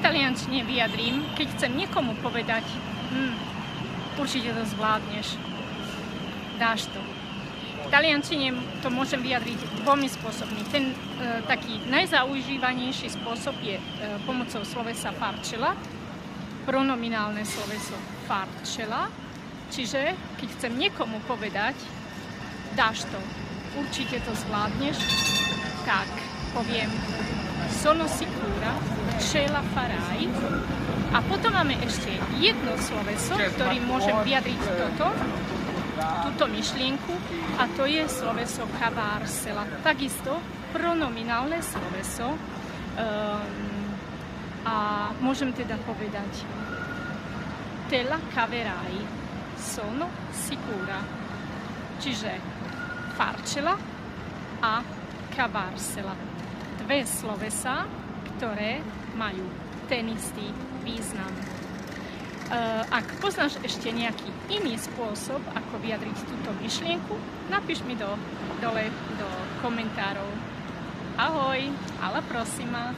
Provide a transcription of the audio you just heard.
taliančine vyjadrím, keď chcem niekomu povedať, určite to zvládneš, dáš to. V taliančine to môžem vyjadriť dvomi spôsobmi. Ten taký najzaužívanejší spôsob je pomocou slovesa farcela, pronominálne sloveso farcela, čiže keď chcem niekomu povedať, dáš to, určite to zvládneš, tak poviem sono sicura, ce la farai. A potom máme ešte jedno sloveso, ktorým môžem vyjadriť túto myšlienku, a to je sloveso cavarsela. Takisto pronominálne sloveso a môžem teda povedať te la caverai, sono sicura. Čiže farcela a cavarsela. Dve slovesa, ktoré majú ten istý význam. Ak poznáš ešte nejaký iný spôsob, ako vyjadriť túto myšlienku, napíš mi dole do komentárov. Ahoj, alla prossima!